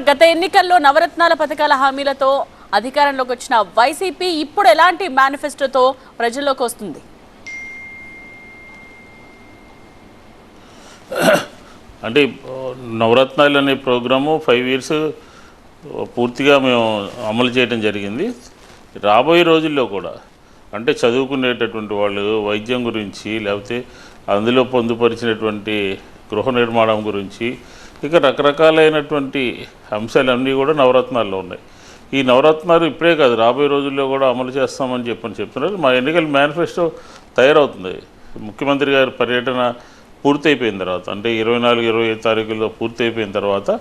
గత ఎన్నికల్లో నవరత్నాల పథకాల హామీలతో అధికారంలోకి వచ్చిన వైసీపీ ఇప్పుడు ఎలాంటి మేనిఫెస్టోతో ప్రజల్లోకి వస్తుంది? అంటే నవరత్నాలు అనే ప్రోగ్రాము 5 ఇయర్స్ పూర్తిగా మేము అమలు చేయడం జరిగింది. రాబోయే రోజుల్లో కూడా అంటే చదువుకునేటటువంటి వాళ్ళు వైద్యం గురించి, లేకపోతే అందులో పొందుపరిచినటువంటి గృహ నిర్మాణం గురించి, ఇక రకరకాలైనటువంటి అంశాలన్నీ కూడా నవరత్నాల్లో ఉన్నాయి. ఈ నవరత్నాలు ఇప్పుడే కాదు, రాబోయే రోజుల్లో కూడా అమలు చేస్తామని చెప్తున్నారు. మా ఎన్నికల మేనిఫెస్టో తయారవుతుంది. ముఖ్యమంత్రి గారి పర్యటన పూర్తయిపోయిన తర్వాత, అంటే 24-25 తారీఖుల్లో పూర్తయిపోయిన తర్వాత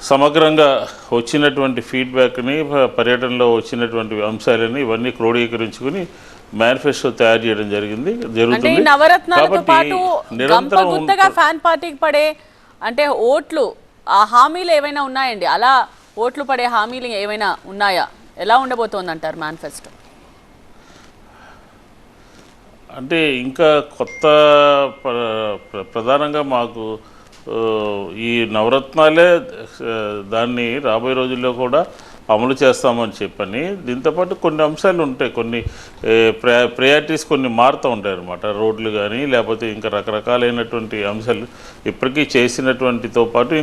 సమగ్రంగా వచ్చినటువంటి ఫీడ్బ్యాక్ని, పర్యటనలో వచ్చినటువంటి అంశాలని ఇవన్నీ క్రోడీకరించుకుని మేనిఫెస్టో తయారు చేయడం జరుగుతుంది. నవరత్నాలతో పాటు గంపగుత్తగా ఫ్యాన్ పార్టీకి పడే అంటే ఓట్లు, ఆ హామీలు ఏమైనా ఉన్నాయండి? అలా ఓట్లు పడే హామీలు ఏమైనా ఉన్నాయా? ఎలా ఉండబోతోంది అంటారు మేనిఫెస్టో? అంటే ఇంకా కొత్త ప్రధానంగా మాకు ఈ నవరత్నాలే దాన్ని రాబోయే రోజుల్లో కూడా అమలు చేస్తామని చెప్పని, దీంతోపాటు కొన్ని అంశాలు ఉంటాయి, కొన్ని ప్రయారిటీస్ కొన్ని మారుతూ ఉంటాయి అన్నమాట. రోడ్లు కానీ లేకపోతే ఇంకా రకరకాలైనటువంటి అంశాలు ఇప్పటికీ చేసినటువంటితో పాటు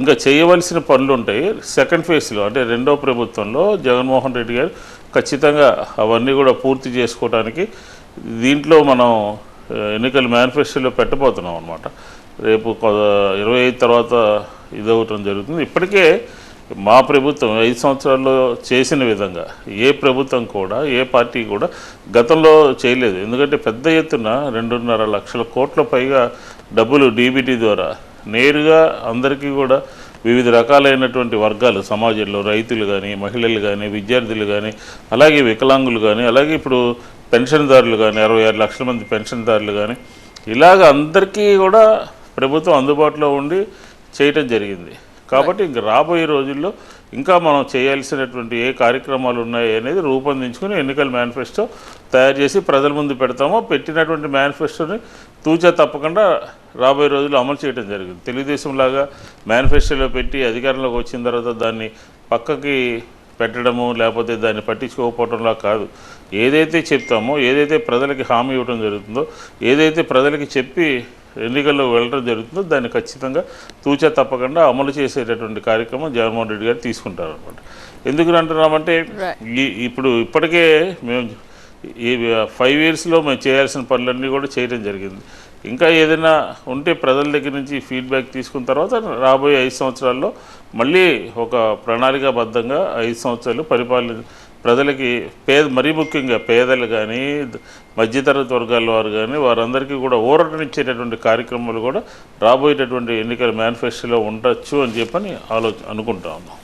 ఇంకా చేయవలసిన పనులు ఉంటాయి. సెకండ్ ఫేజ్లో అంటే రెండో ప్రభుత్వంలో జగన్మోహన్ రెడ్డి గారు ఖచ్చితంగా అవన్నీ కూడా పూర్తి చేసుకోవడానికి దీంట్లో మనం ఎన్నికల మేనిఫెస్టోలో పెట్టబోతున్నాం అన్నమాట. రేపు 25 తర్వాత ఇదవటం జరుగుతుంది. ఇప్పటికే మా ప్రభుత్వం 5 సంవత్సరాల్లో చేసిన విధంగా ఏ ప్రభుత్వం కూడా, ఏ పార్టీ కూడా గతంలో చేయలేదు. ఎందుకంటే పెద్ద ఎత్తున 2.5 లక్షల కోట్ల పైగా డబ్బులు డీబీటీ ద్వారా నేరుగా అందరికీ కూడా వివిధ రకాలైనటువంటి వర్గాలు సమాజంలో, రైతులు కానీ, మహిళలు కానీ, విద్యార్థులు కానీ, అలాగే వికలాంగులు కానీ, అలాగే ఇప్పుడు పెన్షన్దారులు కానీ, 66 లక్షల మంది పెన్షన్దారులు కానీ, ఇలాగ అందరికీ కూడా ప్రభుత్వం అందుబాటులో ఉండి చేయటం జరిగింది. కాబట్టి ఇంక రాబోయే రోజుల్లో ఇంకా మనం చేయాల్సినటువంటి ఏ కార్యక్రమాలు ఉన్నాయి అనేది రూపొందించుకుని ఎన్నికల మేనిఫెస్టో తయారు చేసి ప్రజల ముందు పెడతామో, పెట్టినటువంటి మేనిఫెస్టోని తూచా తప్పకుండా రాబోయే రోజుల్లో అమలు చేయడం జరిగింది. తెలుగుదేశం లాగా మేనిఫెస్టోలో పెట్టి అధికారంలోకి వచ్చిన తర్వాత దాన్ని పక్కకి పెట్టడము, లేకపోతే దాన్ని పట్టించుకోకపోవడంలా కాదు. ఏదైతే చెప్తామో, ఏదైతే ప్రజలకి హామీ ఇవ్వడం జరుగుతుందో, ఏదైతే ప్రజలకి చెప్పి ఎన్నికల్లో వెళ్ళడం జరుగుతుందో దాన్ని ఖచ్చితంగా తూచా తప్పకుండా అమలు చేసేటటువంటి కార్యక్రమం జగన్మోహన్ రెడ్డి గారు తీసుకుంటారు అనమాట. ఎందుకు అంటున్నామంటే ఇప్పటికే మేము ఈ 5 ఇయర్స్లో మేము చేయాల్సిన పనులన్నీ కూడా చేయడం జరిగింది. ఇంకా ఏదైనా ఉంటే ప్రజల దగ్గర నుంచి ఫీడ్బ్యాక్ తీసుకున్న తర్వాత రాబోయే 5 సంవత్సరాల్లో మళ్ళీ ఒక ప్రణాళికాబద్ధంగా 5 సంవత్సరాలు ప్రజలకి మరీ ముఖ్యంగా పేదలు కానీ, మధ్యతరగతి వర్గాల వారు కానీ, వారందరికీ కూడా ఊరటనిచ్చేటటువంటి కార్యక్రమాలు కూడా రాబోయేటటువంటి ఎన్నికల మేనిఫెస్టోలో ఉండొచ్చు అని చెప్పని అనుకుంటా ఉన్నాం.